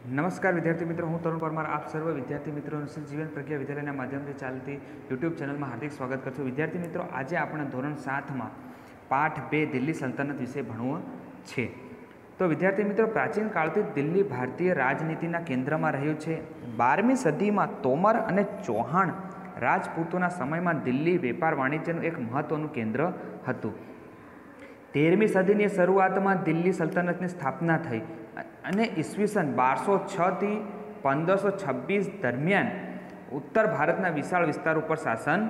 नमस्कार विद्यार्थी मित्रों, हूँ तरुण परमार आप सर्व विद्यार्थी मित्रों जीवन प्रज्ञा विद्यालय माध्यम से चलती यूट्यूब चैनल में हार्दिक स्वागत करूँ। विद्यार्थी मित्रों, आज अपने धोरण 7 में पाठ 2 दिल्ली सल्तनत विषय भणવું છે। तो विद्यार्थी मित्रों, प्राचीन कालथी दिल्ली भारतीय राजनीतिना केंद्र में रह्યું છે। 12મી सदी में तोमर और चौहान राजपूतों समय में दिल्ली वेपार वाणिज्यનું एक महत्वનું केंद्र હતું। 13મી સદીની શરૂઆતમાં દિલ્હી સલ્તનતની સ્થાપના થઈ અને ઈસવીસન 1206 થી 1526 દરમિયાન ઉત્તર ભારતના વિશાળ વિસ્તાર ઉપર શાસન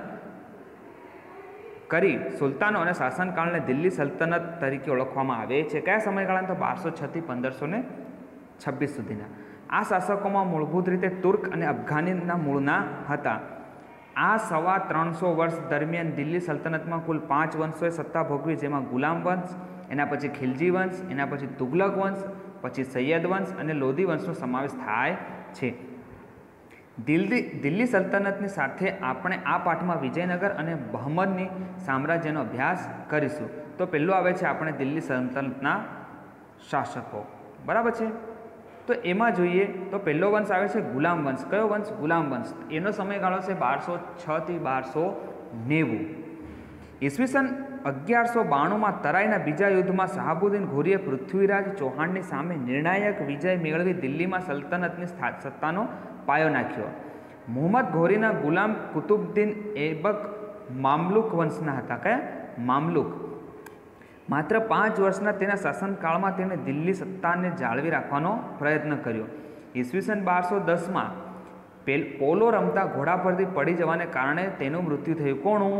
કરી સુલતાનો અને શાસનકાળને દિલ્હી સલ્તનત તરીકે ઓળખવામાં આવે છે। કયા સમયગાળા? તો 1206 થી 1526 સુધીના। આ શાસકોમાં મૂળભૂત રીતે તુર્ક અને અફઘાનીના મૂળના હતા। आ 350 वर्ष दरमियान दिल्ली सल्तनत में कुल 5 वंशों सत्ता भोगवी, जेमा गुलाम वंश, एना पछी खिलजी वंश, एना पछी तुगलक वंश, पछी सैयद वंश और लोधी वंशनो समावेश थाय छे। दिल्ली सल्तनतनी साथे आपणे आ पाठ में विजयनगर और बहमनी साम्राज्यनो अभ्यास करीशुं। तो पहेलुं आवे छे आपणे दिल्ली सल्तनतना शासको, बराबर छे। तो एमां जोईए तो पहलो वंश आवे छे गुलाम वंश। कयो वंश? गुलाम वंश। एनो समयगाळो छे 1206 થી 1290। ईस्वीसन 1192 में तराईना बीजा युद्ध में शहाबुद्दीन घोरीए पृथ्वीराज चौहाननी सामे निर्णायक विजय मेळवी दिल्ली में सल्तनतनी सत्तानो पायो नाख्यो। मुहम्मद घोरीना गुलाम कुतुबुद्दीन ऐबक मामलुक वंशना हता। कया? मामलुक। मात्र 5 वर्षना तेना शासनकाल में तेणे दिल्ली सत्ता ने जाळवी राखवानो प्रयत्न कर्यो। ईस्वीसन 1210 में पोलो रमता घोड़ा परथी पड़ी जवाने कारणे तेनुं मृत्यु थयुं। कोणुं?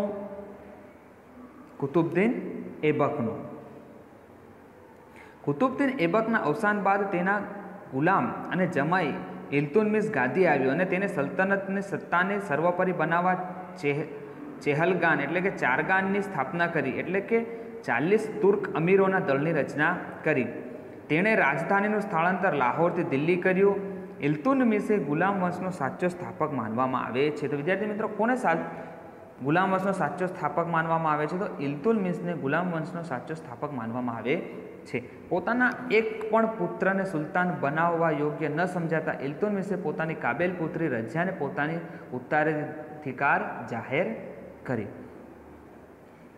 कुतुबुद्दीन ऐबकनुं। कुतुबुद्दीन ऐबकना अवसान बाद तेना गुलाम अने जमाई इल्तुतमिश गादी आव्यो अने तेने सल्तनतनी सत्ताने सर्वोपरि बनाववा चेहलगान एटले के चारगाननी स्थापना करी, एटले के 40 तुर्क अमीरोना दळनी रचना करी। तेणे राजधानीनुं स्थळांतर लाहोरथी दिल्ली कर्युं। इल्तुतमिशे गुलाम वंशनो साचो स्थापक मानवामां आवे छे। तो विद्यार्थी मित्रों, कोने गुलाम वंशनो साचो स्थापक मानवामां आवे छे? तो इल्तुतमिशने गुलाम वंशनो साचो स्थापक मानवामां आवे छे। पोताना एक पण पुत्रने सुल्तान बनाववा योग्य न समजाता इल्तुतमिशे पोतानी काबेल पुत्री रजियाने पोतानी उत्तराधिकार जाहेर करी।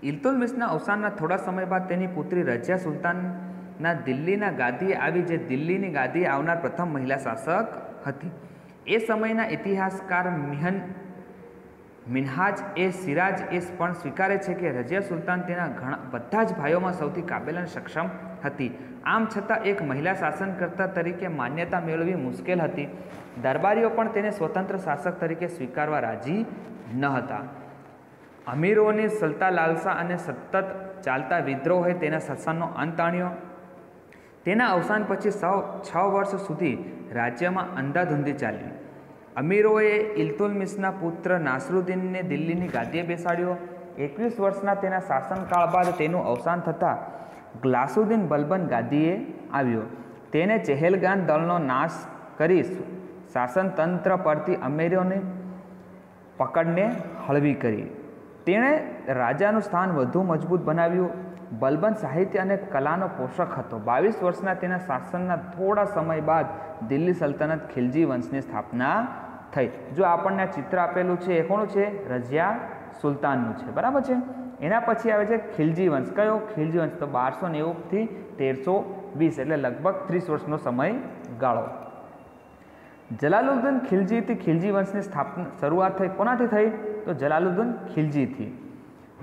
इल्तुतमिशना अवसानना थोड़ा समय बाद तेनी पुत्री रजिया सुल्तानना दिल्लीना गादीए आवी, जे दिल्लीनी गादीए आवनार प्रथम महिला शासक हती। ए समयना इतिहासकार मिन्हाज ए सिराज ए पण स्वीकारे छे के रजिया सुल्तान तेना बधा ज भाईओमां सौथी काबेल अने सक्षम हती। आम छतां एक महिला शासनकर्ता तरीके मान्यता मेळवी मुश्केल हती। दरबारीओ पण तेने स्वतंत्र शासक तरीके स्वीकारवा राजी न हता। अमीरोनी सल्ता लालसा अने सतत चालता विद्रोहे तेना शासननो अंत आण्यो। तेना अवसान पछी 6 वर्ष सुधी राज्यमां अंधाधुंधी चाल्युं। अमीरोए इल्तुतमिशना पुत्र नासरुद्दीनने दिल्लीनी गादीए बेसाड्यो। 21 वर्षना तेना शासनकाळ बाद तेनुं अवसान थता ग्लासुद्दीन बलबन गादीए आव्यो। तेने चेहलगान दळनो नाश करी शासनतंत्र परथी अमीरोनी पकड़ने हळवी करी। तेणे राजानुं स्थान वधु मजबूत बनाव्युं। बलबन साहित्य अने कलानो पोषक हतो। 22 वर्षना तेना शासनना थोड़ा समय बाद दिल्ली सल्तनत खिलजी वंशनी स्थापना थई। जो आपणे चित्र आपेलुं छे ए कोनुं छे? रजिया सुल्ताननुं छे, बराबर छे। एना पछी आवे छे खिलजी वंश। कयो? खिलजी वंश। तो 1290 થી 1320 એટલે લગભગ 30 વર્ષનો સમયગાળો। जलालुद्दीन खिलजी थी खिलजी वंशनी स्थापना शुरुआत थई। कोनाथी थई? तो जलालुद्दीन खिलजी थी।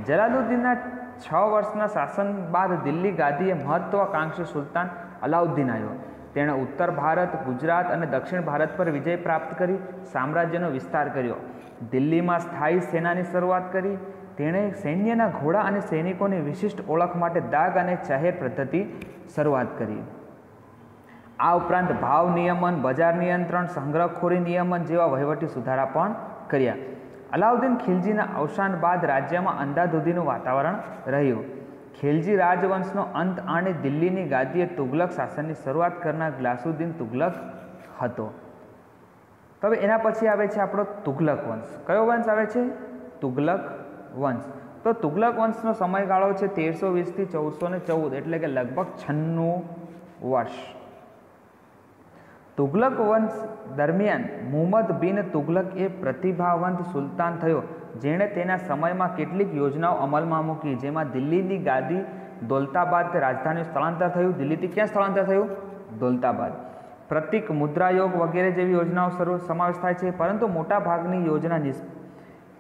जलालुद्दीनना 6 वर्षना शासन बाद दिल्ली गादीए महत्वाकांक्षी सुल्तान अलाउद्दीन आव्यो। तेणे उत्तर भारत, गुजरात और दक्षिण भारत पर विजय प्राप्त करी साम्राज्यनो विस्तार कर्यो। दिल्ली में स्थायी सेनानी शुरुआत करी। तेणे सैन्यना घोड़ा और सैनिकोनी विशिष्ट ओळख माटे दाग और चहेर पद्धति शुरुआत करी। आ उपरांत भाव नियमन, बजार नियंत्रण, संग्रहखोरी नियमन जेवा वहीवटी सुधारा पण कर्या। अलाउद्दीन खिलजीना अवसान बाद राज्य में अंधाधुंधीनुं वातावरण रह्युं। खिलजी राजवंशनो अंत आणी दिल्लीनी गादीए तुगलक शासननी शुरुआत करनार ग्लासुद्दीन तुगलक हतो। तो हवे एना पछी आवे छे आपणो तुगलक वंश। कयो वंश आवे छे? तुगलक वंश। तो तुगलक वंशनो समयगाळो छे 1320 થી 1414 એટલે કે લગભગ 96 वर्ष। તુગલક વંશ દરમિયાન મુહમ્મદ બિન તુગલક એ પ્રતિભાવંત સુલતાન થયો, જેણે તેના સમયમાં કેટલીક યોજનાઓ અમલમાં મૂકી, જેમાં દિલ્હીની ગાદી દૌલતાબાદ રાજધાની સ્થળાંતર થયું. દિલ્હીથી ક્યાં સ્થળાંતર થયું? દૌલતાબાદ. પ્રતિક મુદ્રાયોગ વગેરે જેવી યોજનાઓ સમાવેશ થાય છે, પરંતુ મોટાભાગની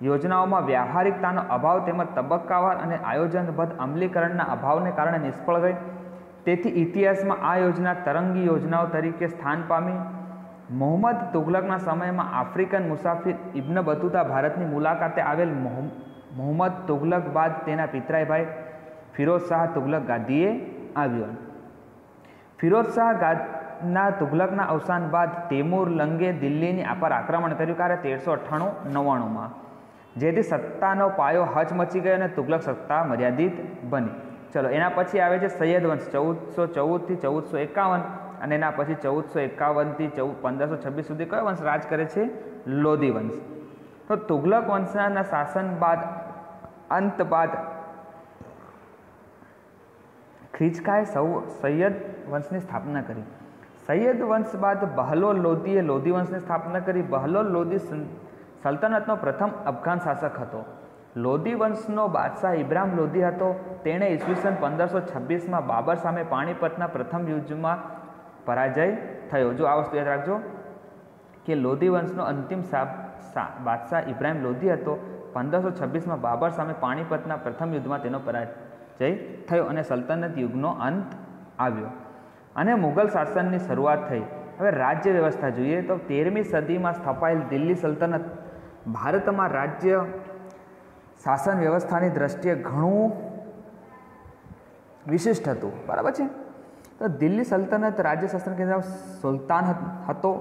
યોજનાઓમાં વ્યાવહારિકતાનો અભાવ તેમજ તબક્કાવાર અને આયોજનબદ્ધ અમલીકરણના અભાવને કારણે નિષ્ફળ ગઈ. તેથી ઇતિહાસમાં આ યોજના તરંગી યોજનાઓ તરીકે સ્થાન પામી. મુહમ્મદ તુગલકના સમયમાં આફ્રિકન મુસાફિર ઇબ્ન બતુતા ભારતની મુલાકાતે આવેલ. મુહમ્મદ તુગલક બાદ તેના પિતરાઈ ભાઈ ફિરોઝ શાહ તુગલક ગાદીએ આવ્યો. ફિરોઝ શાહના તુગલકના અવસાન બાદ તૈમૂર લંગે દિલ્હીની પર આક્રમણ કર્યું, કારણ 1398-99માં, જેથી સત્તાનો પાયો હચમચી ગયો અને તુગલક સત્તા મર્યાદિત બની. ચલો, એના પછી આવે છે સૈયદ વંશ 1414થી 1451, અને એના પછી 1451થી 1526 સુધી કયો વંશ રાજ કરે છે? લોધી વંશ. તો તુગલક વંશના શાસન અંત બાદ ખિચકાએ સૈયદ વંશની સ્થાપના કરી. સૈયદ વંશ બાદ બહલોલ લોધીએ લોધી વંશની સ્થાપના કરી. બહલોલ લોધી સલ્તનતનો પ્રથમ અફઘાન શાસક હતો. લોધી વંશનો બાદશાહ ઇબ્રાહિમ લોધી હતો. તેણે ઈસવીસન 1526માં બાબર સામે પાણીપતના પ્રથમ યુદ્ધમાં પરાજય થયો. જો આ વસ્તુ યાદ રાખજો કે લોધી વંશનો અંતિમ બાદશાહ ઇબ્રાહિમ લોધી હતો. 1526માં બાબર સામે પાણીપતના પ્રથમ યુદ્ધમાં તેનો પરાજય થયો અને સલ્તનત યુગનો અંત આવ્યો અને મુગલ શાસનની શરૂઆત થઈ. હવે રાજ્ય વ્યવસ્થા જોઈએ તો 13મી સદીમાં સ્થપાયેલ દિલ્હી સલ્તનત ભારતમાં રાજ્ય શાસન વ્યવસ્થાની દ્રષ્ટિએ ઘણું વિશિષ્ટ હતું. બરાબર છે. તો દિલ્હી સલ્તનત રાજ્ય શાસન કેન્દ્ર સુલતાન હતો.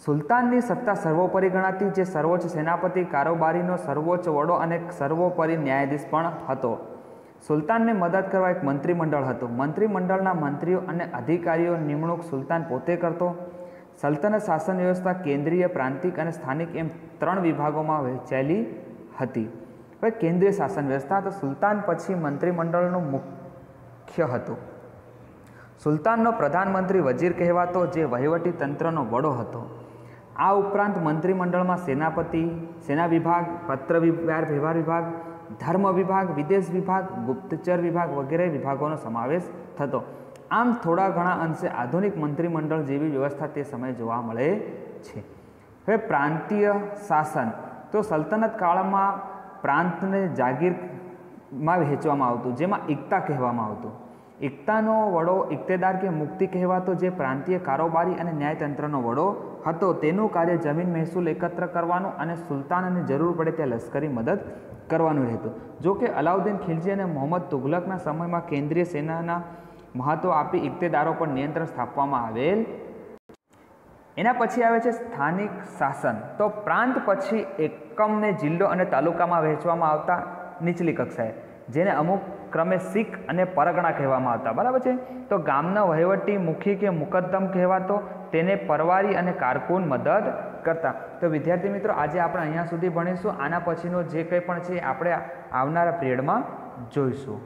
સુલતાનની સત્તા સર્વોપરી ગણાતી, જે સર્વોચ્ચ સેનાપતિ, કારોબારીનો સર્વોચ્ચ વડો અને સર્વોપરી ન્યાયાધીશ પણ હતો. સુલતાનને મદદ કરવા એક મંત્રીમંડળ હતું. મંત્રીમંડળના મંત્રીઓ અને અધિકારીઓ નિમણૂક સુલતાન પોતે કરતો. સલ્તનત શાસન વ્યવસ્થા કેન્દ્રીય, પ્રાંતિક અને સ્થાનિક એમ 3 વિભાગોમાં વહેંચાયેલી હતી. હવે કેન્દ્રીય શાસન વ્યવસ્થા તો સુલતાન પછી મંત્રીમંડળનું મુખ્ય હતું. સુલતાનનો પ્રધાનમંત્રી વજીર કહેવાતો, જે વહીવટી તંત્રનો વડો હતો. આ ઉપરાંત મંત્રીમંડળમાં સેનાપતિ, સેના વિભાગ, પત્ર વ્યવહાર વિભાગ, ધર્મ વિભાગ, વિદેશ વિભાગ, ગુપ્તચર વિભાગ વગેરે વિભાગોનો સમાવેશ થતો. આમ થોડા ઘણા અંશે આધુનિક મંત્રીમંડળ જેવી વ્યવસ્થા તે સમયે જોવા મળે છે. હવે પ્રાંતીય શાસન તો સલ્તનત કાળમાં પ્રાંતને જાગીરમાં વહેંચવામાં આવતું, જેમાં ઇક્તા કહેવામાં આવતું. ઇક્તાનો વડો ઇક્તેદાર કે મુક્તિ કહેવાતો, જે પ્રાંતીય કારોબારી અને ન્યાયતંત્રનો વડો હતો. તેનું કાર્ય જમીન મહેસૂલ એકત્ર કરવાનું અને સુલતાનને જરૂર પડે ત્યાં લશ્કરી મદદ કરવાનું રહેતું. જો કે અલાઉદ્દીન ખિલજી અને મોહમ્મદ તુગલકના સમયમાં કેન્દ્રીય સેનાના મહત્વ આપી ઇક્તેદારો પર નિયંત્રણ સ્થાપવામાં આવેલ. એના પછી આવે છે સ્થાનિક શાસન. તો પ્રાંત પછી એકમને જિલ્લો અને તાલુકામાં વહેંચવામાં આવતા નીચલી કક્ષાએ, જેને અમુક ક્રમે સિક અને પરગણા કહેવામાં આવતા. બરાબર છે. તો ગામના વહીવટી મુખી કે મુકદ્દમ કહેવાતો, તેને પરવારી અને કારકુન મદદ કરતા. તો વિદ્યાર્થી મિત્રો, આજે આપણે અહીંયા સુધી ભણીશું. આના પછીનો જે કંઈ પણ છે આપણે આવનારા પિરિયડમાં જોઈશું.